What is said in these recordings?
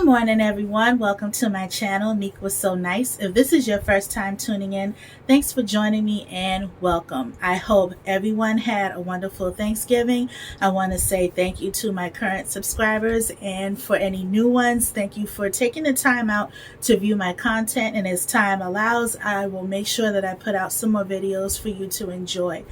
morning, everyone. Welcome to my channel, Neek Was So Nice. If this is your first time tuning in, thanks for joining me and welcome. I hope everyone had a wonderful Thanksgiving. I want to say thank you to my current subscribers, and for any new ones, thank you for taking the time out to view my content. And as time allows, I will make sure that I put out some more videos for you to enjoy.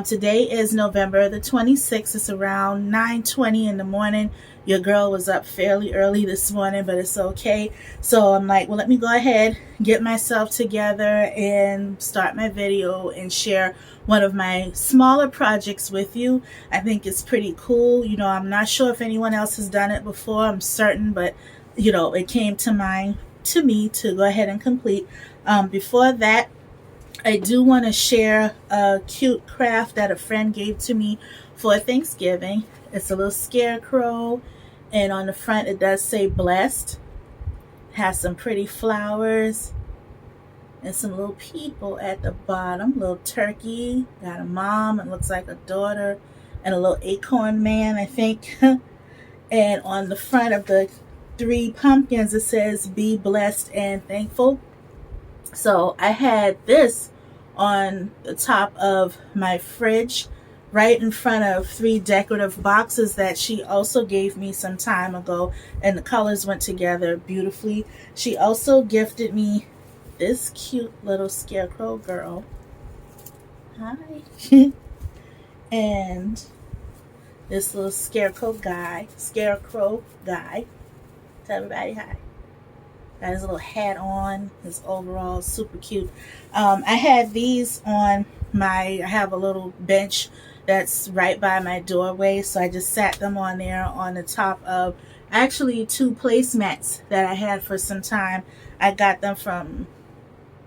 Today is November the 26th. It's around 9:20 in the morning. Your girl was up fairly early this morning, but it's okay. So I'm like, well, let me go ahead, get myself together and start my video and share one of my smaller projects with you. I think it's pretty cool. You know, I'm not sure if anyone else has done it before. I'm certain, but you know, it came to mind to me to go ahead and complete. Before that, I do want to share a cute craft that a friend gave to me for Thanksgiving. It's a little scarecrow, and on the front it does say blessed. It has some pretty flowers and some little people at the bottom. Little turkey, got a mom, it looks like a daughter, and a little acorn man, I think. And on the front of the 3 pumpkins it says be blessed and thankful. So I had this on the top of my fridge, right in front of 3 decorative boxes that she also gave me some time ago, and the colors went together beautifully. She also gifted me this cute little scarecrow girl. Hi. And this little scarecrow guy. Tell everybody hi. Got his little hat on, his overalls, super cute. I had these on I have a little bench that's right by my doorway, so I just sat them on there on the top of actually 2 placemats that I had for some time. I got them from,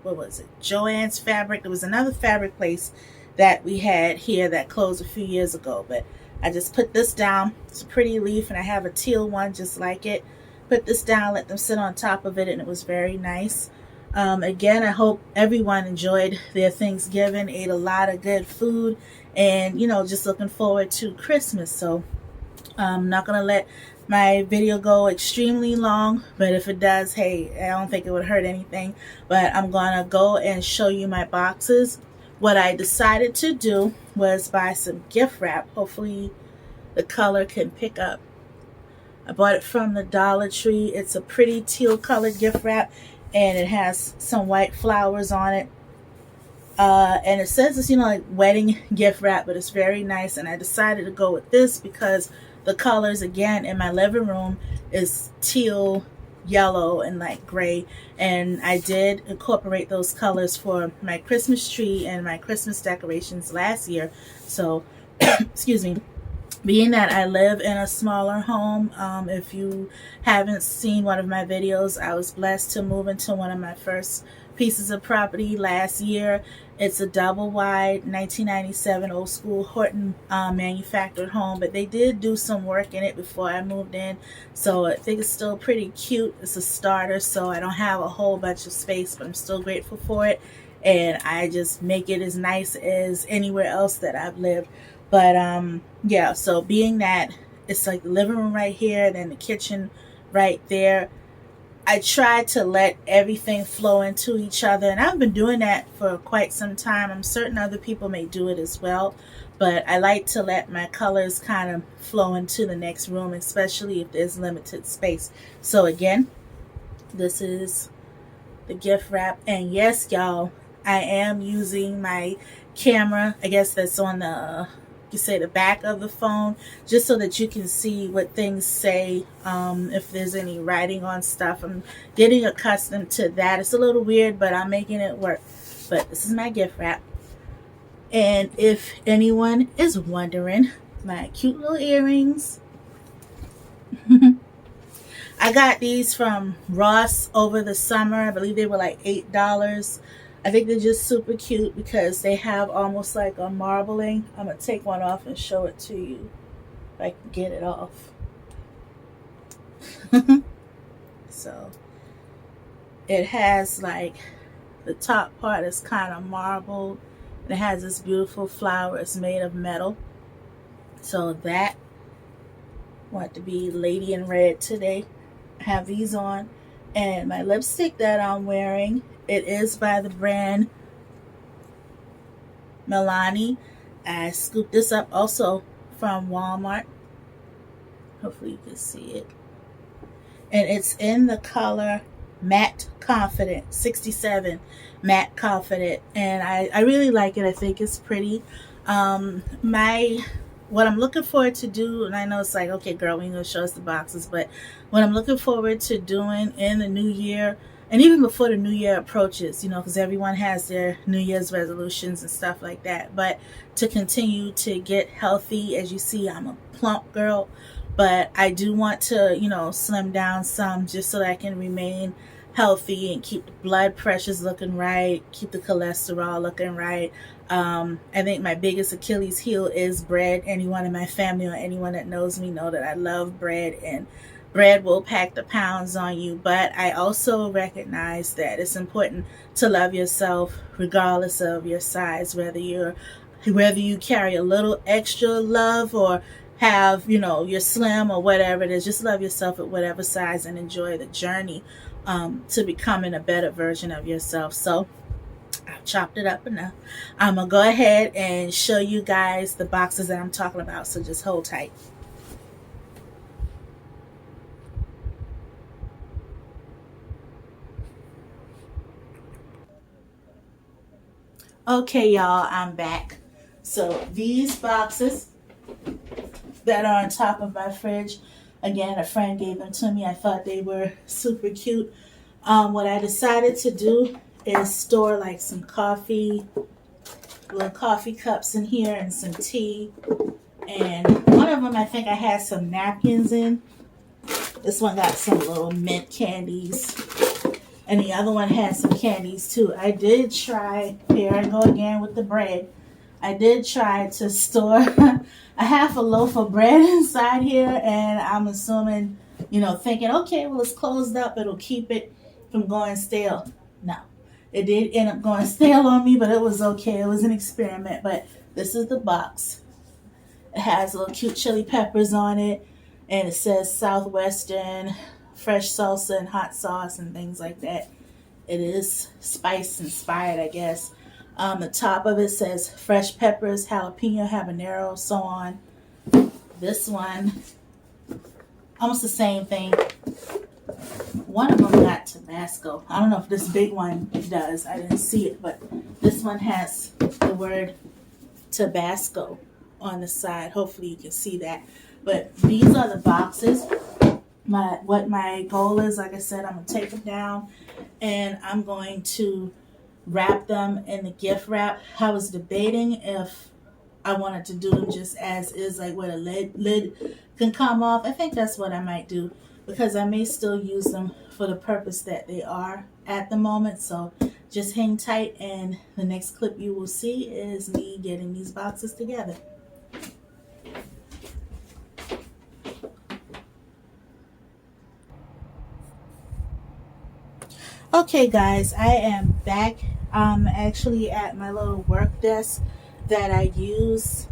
what was it, Joann's Fabric. There was another fabric place that we had here that closed a few years ago, but I just put this down. It's a pretty leaf, and I have a teal one just like it. Put this down, let them sit on top of it, and it was very nice. Again, I hope everyone enjoyed their Thanksgiving, ate a lot of good food, and, you know, just looking forward to Christmas. So I'm not going to let my video go extremely long, but if it does, hey, I don't think it would hurt anything. But I'm going to go and show you my boxes. What I decided to do was buy some gift wrap. Hopefully the color can pick up. I bought it from the Dollar Tree. It's a pretty teal colored gift wrap, and it has some white flowers on it. And it says it's, you know, like wedding gift wrap, but it's very nice. And I decided to go with this because the colors, again, in my living room is teal, yellow, and like gray. And I did incorporate those colors for my Christmas tree and my Christmas decorations last year. So, excuse me. Being that I live in a smaller home, if you haven't seen one of my videos, I was blessed to move into one of my first pieces of property last year. It's a double wide 1997 old school Horton manufactured home, but they did do some work in it before I moved in, so I think it's still pretty cute. It's a starter, so I don't have a whole bunch of space, but I'm still grateful for it, and I just make it as nice as anywhere else that I've lived. But yeah, so being that it's like the living room right here, then the kitchen right there, I try to let everything flow into each other, and I've been doing that for quite some time. I'm certain other people may do it as well, but I like to let my colors kind of flow into the next room, especially if there's limited space. So again, this is the gift wrap, and yes, y'all, I am using my camera, I guess that's on the, you say, the back of the phone, just so that you can see what things say, if there's any writing on stuff. I'm getting accustomed to that. It's a little weird, but I'm making it work. But this is my gift wrap, and if anyone is wondering, my cute little earrings. I got these from Ross over the summer. I believe they were like $8. I think they're just super cute because they have almost like a marbling. I'm going to take one off and show it to you if I can get it off. So it has like the top part is kind of marbled, and it has this beautiful flower. It's made of metal. So that want to be lady in red today. I have these on. And my lipstick that I'm wearing, it is by the brand Milani. I scooped this up also from Walmart. Hopefully you can see it. And it's in the color Matte Confident 67 Matte Confident, and I really like it. I think it's pretty. What I'm looking forward to do, and I know it's like, okay girl, we ain't gonna show us the boxes, but what I'm looking forward to doing in the new year, and even before the new year approaches, because everyone has their New Year's resolutions and stuff like that, but to continue to get healthy. As you see, I'm a plump girl, but I do want to, slim down some just so that I can remain healthy and keep the blood pressures looking right, keep the cholesterol looking right. I think my biggest Achilles heel is bread. Anyone in my family or anyone that knows me know that I love bread, and bread will pack the pounds on you. But I also recognize that it's important to love yourself regardless of your size, whether you carry a little extra love or have, you're slim or whatever it is. Just love yourself at whatever size and enjoy the journey to becoming a better version of yourself. So I've chopped it up enough. I'm going to go ahead and show you guys the boxes that I'm talking about. So just hold tight. Okay, y'all, I'm back. So these boxes that are on top of my fridge, again, a friend gave them to me. I thought they were super cute. What I decided to do is store like some coffee, little coffee cups in here, and some tea. And one of them, I think I had some napkins in. This one got some little mint candies. And the other one had some candies too. I did try, here I go again with the bread. I did try to store a half a loaf of bread inside here, and I'm assuming, thinking, okay, well, it's closed up, it'll keep it from going stale. No, it did end up going stale on me, but it was okay. It was an experiment. But this is the box. It has little cute chili peppers on it, and it says Southwestern fresh salsa and hot sauce and things like that. It is spice inspired, I guess. The top of it says fresh peppers, jalapeno, habanero, so on. This one, almost the same thing. One of them got Tabasco. I don't know if this big one does. I didn't see it, but this one has the word Tabasco on the side. Hopefully you can see that. But these are the boxes. What my goal is, like I said, I'm going to take them down and I'm going to wrap them in the gift wrap. I was debating if I wanted to do them just as is, like where the lid can come off. I think that's what I might do, because I may still use them for the purpose that they are at the moment. So just hang tight, and the next clip you will see is me getting these boxes together. Okay guys, I am back. I'm actually at my little work desk that I use.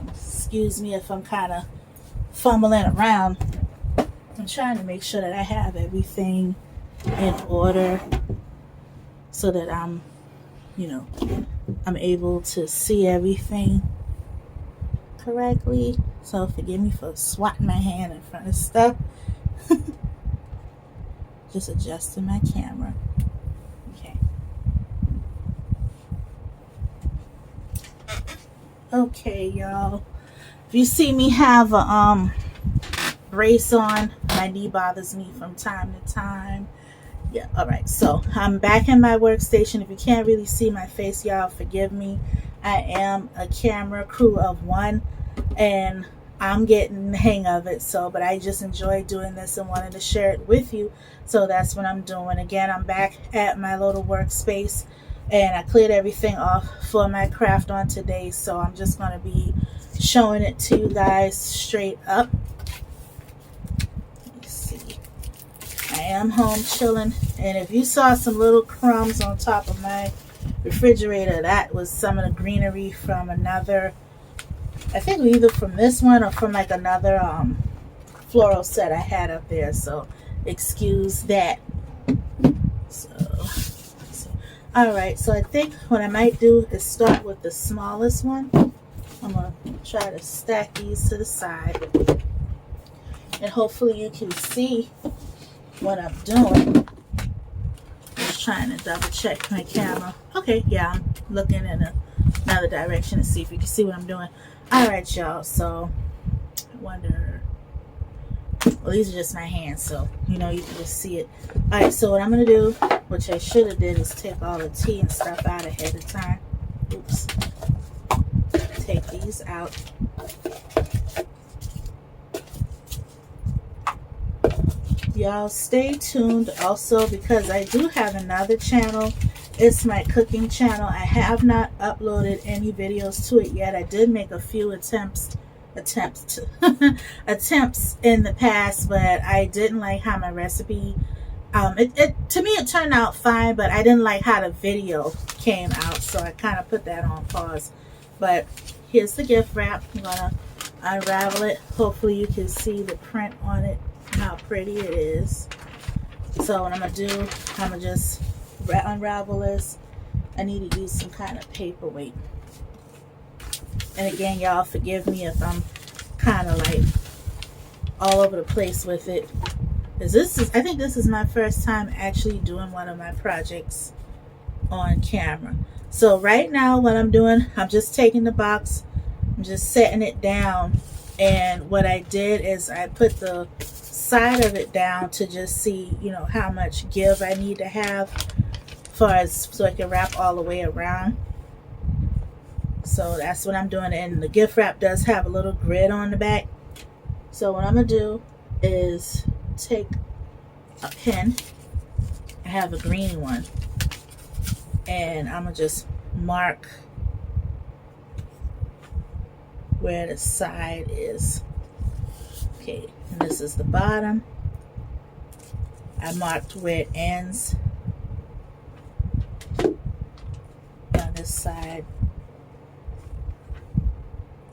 Excuse me if I'm kind of fumbling around. I'm trying to make sure that I have everything in order so that I'm able to see everything correctly. So forgive me for swatting my hand in front of stuff. Just adjusting my camera. Okay. Okay, y'all. If you see me have a brace on, my knee bothers me from time to time. Yeah, alright. So I'm back in my workstation. If you can't really see my face, y'all, forgive me. I am a camera crew of one, and I'm getting the hang of it. But I just enjoy doing this and wanted to share it with you. So that's what I'm doing. Again, I'm back at my little workspace, and I cleared everything off for my craft on today. So I'm just going to be showing it to you guys straight up. Let's see. I am home chilling. And if you saw some little crumbs on top of my refrigerator, that was some of the greenery from another, I think either from this one or from like another floral set I had up there, so excuse that. So all right, so I think what I might do is start with the smallest one. I'm gonna try to stack these to the side, and hopefully you can see what I'm doing. Just trying to double check my camera. Okay, yeah, I'm looking in another direction to see if you can see what I'm doing. All right, y'all, so I wonder, well, these are just my hands, so you know, you can just see it. All right, so what I'm gonna do, which I should have did, is take all the tea and stuff out ahead of time. Oops. Take these out. Y'all stay tuned also, because I do have another channel. It's my cooking channel. I have not uploaded any videos to it yet. I did make a few attempts in the past, but I didn't like how my recipe to me it turned out fine, but I didn't like how the video came out, so I kind of put that on pause. But here's the gift wrap. I'm gonna unravel it. Hopefully you can see the print on it, how pretty it is. So what I'm gonna do, I'm gonna just unravel this. I need to use some kind of paperweight. And again, y'all forgive me if I'm kind of like all over the place with it, because I think this is my first time actually doing one of my projects on camera. So right now what I'm doing, I'm just taking the box, I'm just setting it down, and what I did is I put the side of it down to just see, you know, how much give I need to have so I can wrap all the way around. So that's what I'm doing, and the gift wrap does have a little grid on the back. So what I'm gonna do is take a pen, I have a green one, and I'm gonna just mark where the side is. Okay, and this is the bottom. I marked where it ends on this side.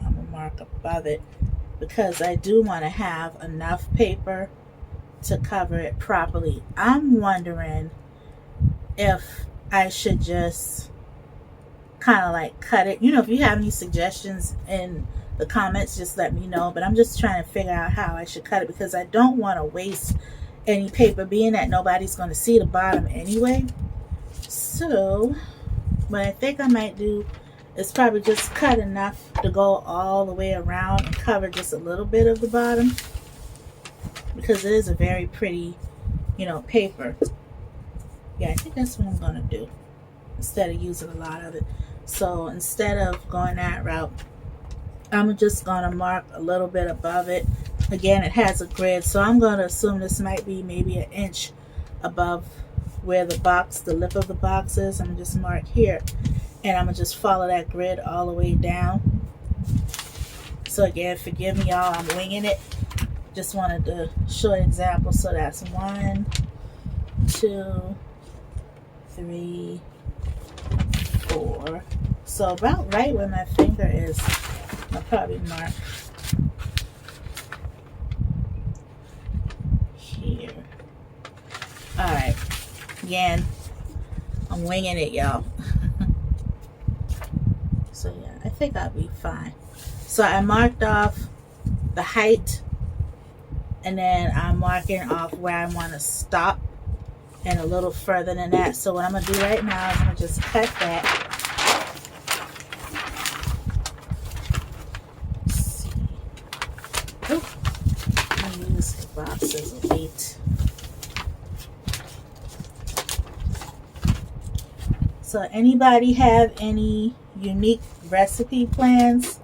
I'm gonna mark above it, because I do want to have enough paper to cover it properly. I'm wondering if I should just kind of like cut it. You know, if you have any suggestions in the comments, just let me know. But I'm just trying to figure out how I should cut it, because I don't want to waste any paper, being that nobody's going to see the bottom anyway. So what I think I might do is probably just cut enough to go all the way around and cover just a little bit of the bottom, because it is a very pretty, you know, paper. Yeah, I think that's what I'm going to do instead of using a lot of it. So instead of going that route, I'm just going to mark a little bit above it. Again, it has a grid, so I'm going to assume this might be maybe an inch above where the lip of the box is. I'm going to just mark here, and I'm going to just follow that grid all the way down. So again, forgive me, y'all, I'm winging it. Just wanted to show an example. So that's 1, 2, 3, 4. So about right where my finger is, I'll probably mark here. Alright, again, I'm winging it, y'all. So yeah, I think I'll be fine. So I marked off the height, and then I'm marking off where I want to stop, and a little further than that. So what I'm going to do right now is I'm going to just cut that. Let's see. Oh, I'm going to use the box as a weight. So anybody have any unique recipe plans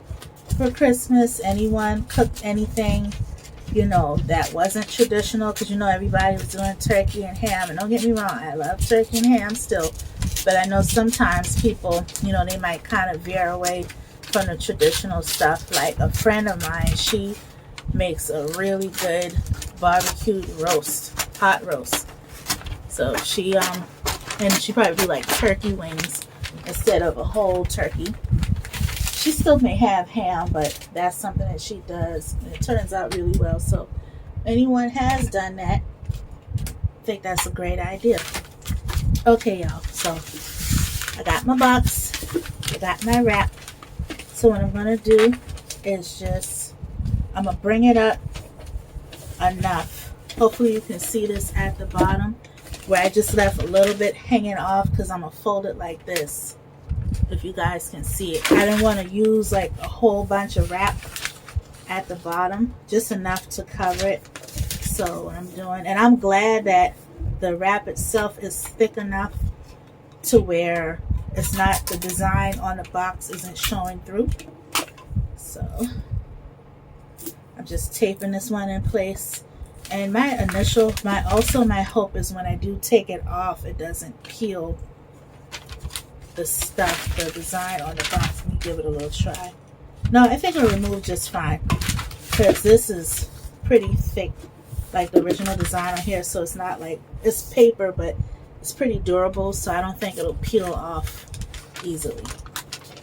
for Christmas? Anyone cooked anything, you know, that wasn't traditional? Because you know everybody was doing turkey and ham, and don't get me wrong, I love turkey and ham still, but I know sometimes people, you know, they might kind of veer away from the traditional stuff. Like a friend of mine, she makes a really good barbecued roast, hot roast. So she and she probably do like turkey wings instead of a whole turkey. She still may have ham, but that's something that she does, and it turns out really well. So anyone has done that, I think that's a great idea. Okay, y'all, so I got my box, I got my wrap. So what I'm going to do is just, I'm going to bring it up enough. Hopefully you can see this at the bottom where I just left a little bit hanging off, because I'm going to fold it like this, if you guys can see it. I didn't want to use like a whole bunch of wrap at the bottom, just enough to cover it. So what I'm doing, and I'm glad that the wrap itself is thick enough to where it's not, the design on the box isn't showing through. So I'm just taping this one in place. And my hope is when I do take it off, it doesn't peel the stuff, the design on the box. Let me give it a little try. No, I think it'll remove just fine, because this is pretty thick, like the original design on here. So it's not like, it's paper, but it's pretty durable, so I don't think it'll peel off easily.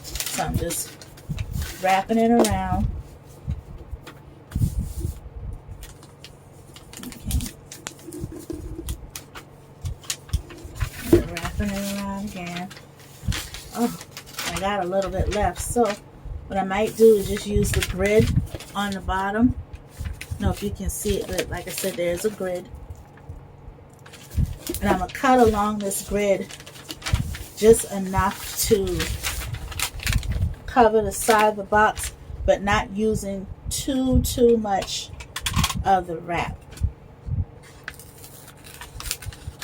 So I'm just wrapping it around. Okay. Wrapping it around again. Oh, I got a little bit left. So what I might do is just use the grid on the bottom. I don't know if you can see it, but like I said, there's a grid. And I'm going to cut along this grid just enough to cover the side of the box, but not using too much of the wrap.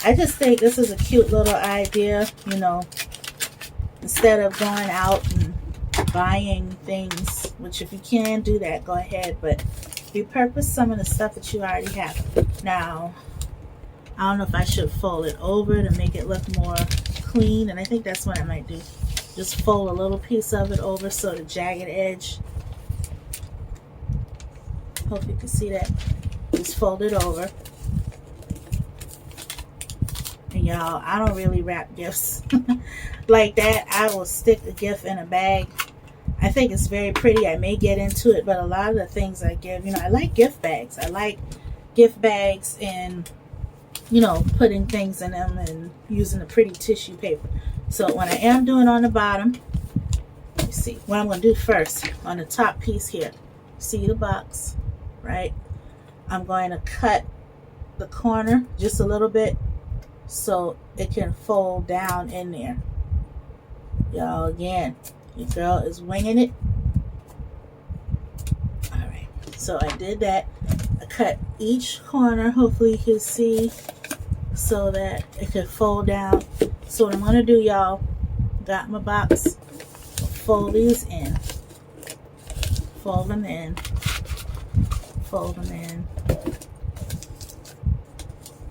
I just think this is a cute little idea, you know, instead of going out and buying things, which if you can do that, go ahead, but repurpose some of the stuff that you already have. Now, I don't know if I should fold it over to make it look more clean, and I think that's what I might do. Just fold a little piece of it over so the jagged edge, hope you can see that, just fold it over. And y'all, I don't really wrap gifts like that. I will stick a gift in a bag. I think it's very pretty. I may get into it, but a lot of the things I give, you know, I like gift bags. I like gift bags and, you know, putting things in them and using a pretty tissue paper. So what I am doing on the bottom, you see what I'm going to do first on the top piece here. See the box, right? I'm going to cut the corner just a little bit so it can fold down in there. Y'all, again, your girl is winging it. All right, so I did that. I cut each corner, hopefully you can see, so that it could fold down. So what I'm going to do, y'all, got my box, fold these in, fold them in, fold them in,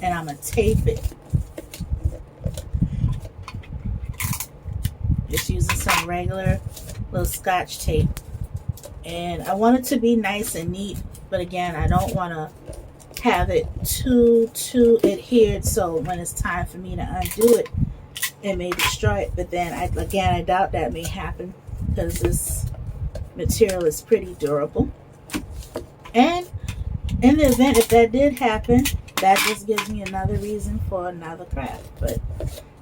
and I'm going to tape it. Just using some regular little Scotch tape. And I want it to be nice and neat, but again, I don't want to have it too adhered, so when it's time for me to undo it, it may destroy it. But then I doubt that may happen, because this material is pretty durable. And in the event if that did happen, that just gives me another reason for another craft. But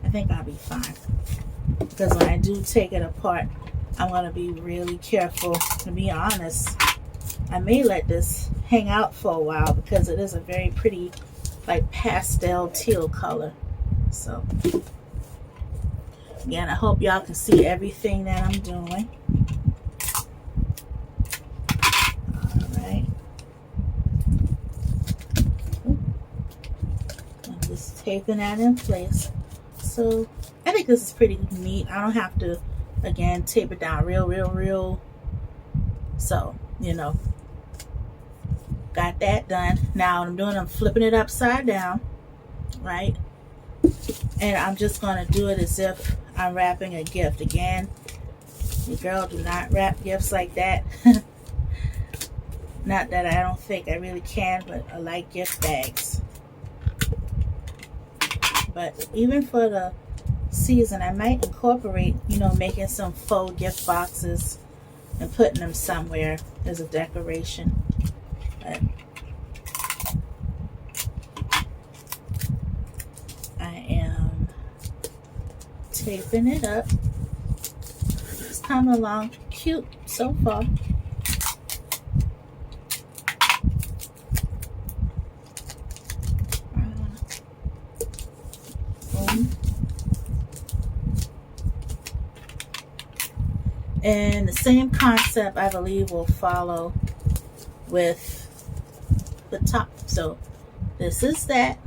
I think I'll be fine, because when I do take it apart, I'm going to be really careful. To be honest, I may let this hang out for a while, because it is a very pretty, like, pastel teal color. So again, I hope y'all can see everything that I'm doing. Alright, I'm just taping that in place. So I think this is pretty neat. I don't have to, again, tape it down real. So, you know, got that done. Now what I'm doing, I'm flipping it upside down, right? And I'm just going to do it as if I'm wrapping a gift. Again, your girl do not wrap gifts like that. Not that I don't think I really can, but I like gift bags. But even for the season, I might incorporate, you know, making some faux gift boxes and putting them somewhere as a decoration. But taping it up. It's coming along cute so far. Boom. And the same concept, I believe, will follow with the top. So this is that.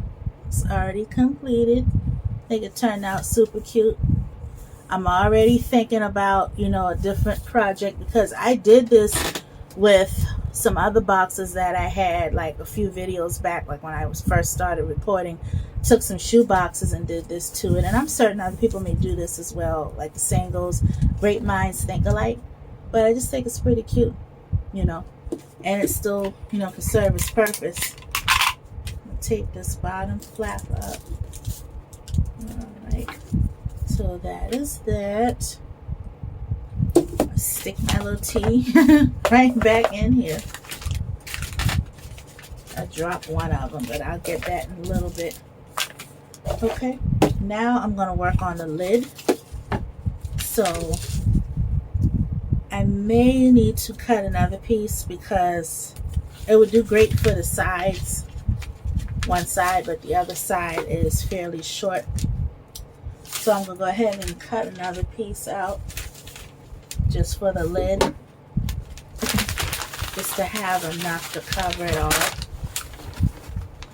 It's already completed. I think it turned out super cute. I'm already thinking about, you know, a different project, because I did this with some other boxes that I had like a few videos back, like when I was first started recording. Took some shoe boxes and did this to it, and I'm certain other people may do this as well. Like the saying goes, great minds think alike. But I just think it's pretty cute, you know, and it still, you know, can serve its purpose. I'll take this bottom flap up. All right, so that is that. I'll stick my little T right back in here. I dropped one of them, but I'll get that in a little bit. Okay, now I'm going to work on the lid. So I may need to cut another piece because it would do great for the sides, one side, but the other side is fairly short. So I'm going to go ahead and cut another piece out just for the lid, just to have enough to cover it all.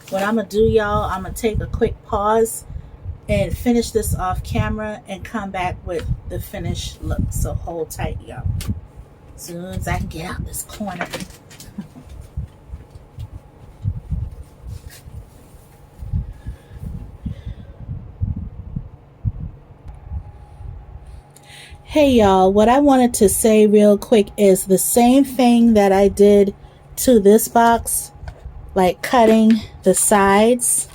What I'm going to do, y'all, I'm going to take a quick pause and finish this off camera and come back with the finished look. So hold tight, y'all. As soon as I can get out this corner. Hey, y'all, what I wanted to say real quick is the same thing that I did to this box, like cutting the sides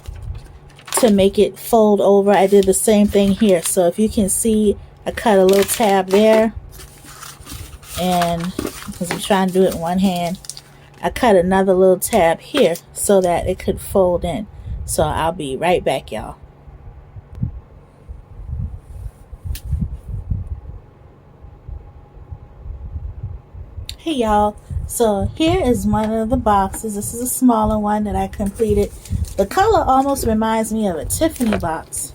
to make it fold over. I did the same thing here. So if you can see, I cut a little tab there, and because I'm trying to do it in one hand, I cut another little tab here so that it could fold in. So I'll be right back, y'all. Hey, y'all. So here is one of the boxes. This is a smaller one that I completed. The color almost reminds me of a Tiffany box.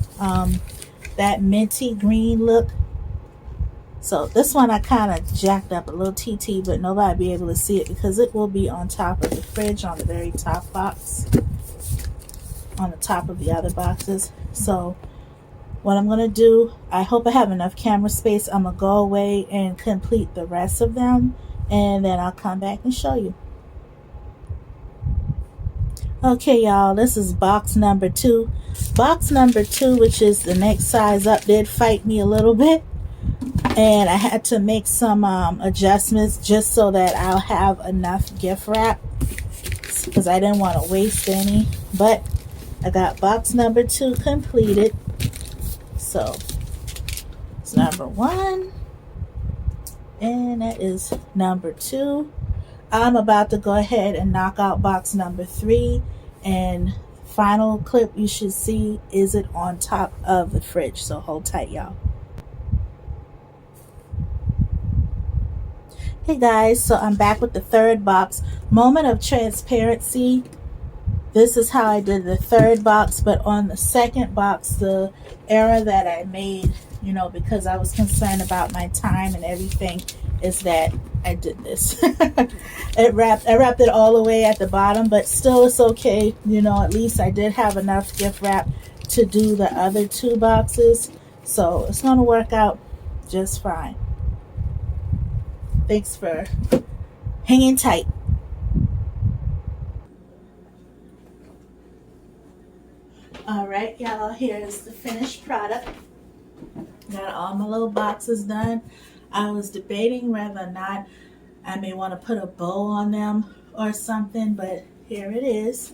That minty green look. So this one I kind of jacked up a little TT, but nobody will be able to see it because it will be on top of the fridge, on the very top box, on the top of the other boxes. So what I'm going to do, I hope I have enough camera space. I'm going to go away and complete the rest of them, and then I'll come back and show you. Okay, y'all, this is box number 2. Box number 2, which is the next size up, did fight me a little bit, and I had to make some adjustments just so that I'll have enough gift wrap, because I didn't want to waste any. But I got box number 2 completed. So it's number 1, and that is number 2. I'm about to go ahead and knock out box number 3, and final clip you should see is it on top of the fridge. So hold tight, y'all. Hey guys, so I'm back with the third box. Moment of transparency. This is how I did the third box, but on the second box, the error that I made, you know, because I was concerned about my time and everything, is that I did this. I wrapped it all the way at the bottom, but still it's okay. You know, at least I did have enough gift wrap to do the other 2 boxes. So it's going to work out just fine. Thanks for hanging tight. Alright, y'all, here's the finished product. Got all my little boxes done. I was debating whether or not I may want to put a bow on them or something, but here it is.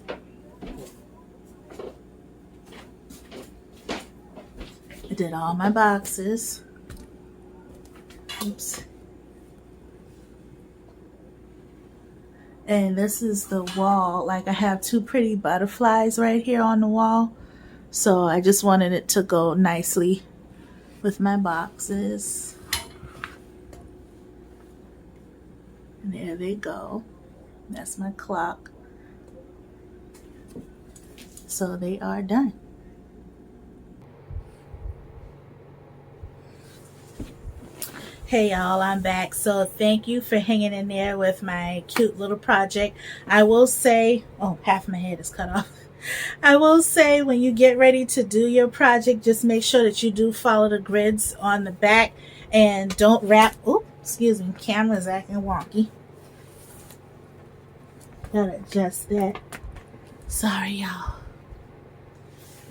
I did all my boxes. Oops. And this is the wall. Like, I have 2 pretty butterflies right here on the wall. So I just wanted it to go nicely with my boxes. And there they go. That's my clock. So they are done. Hey y'all, I'm back. So thank you for hanging in there with my cute little project. I will say, oh, half my head is cut off. I will say when you get ready to do your project, just make sure that you do follow the grids on the back and don't wrap. Oh, excuse me, camera's acting wonky. Gotta adjust that. Sorry y'all.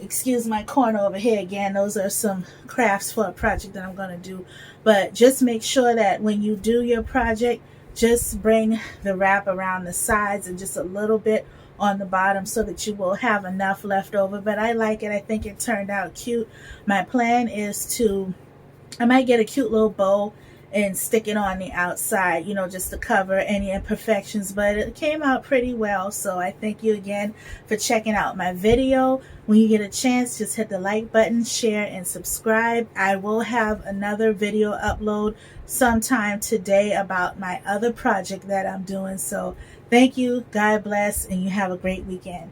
Excuse my corner over here again. Those are some crafts for a project that I'm going to do. But just make sure that when you do your project, just bring the wrap around the sides and just a little bit on the bottom so that you will have enough left over. But I like it. I think it turned out cute. My plan is I might get a cute little bow and stick it on the outside, you know, just to cover any imperfections, but it came out pretty well. So I thank you again for checking out my video. When you get a chance, just hit the like button, share, and subscribe. I will have another video upload sometime today about my other project that I'm doing. So thank you, God bless, and you have a great weekend.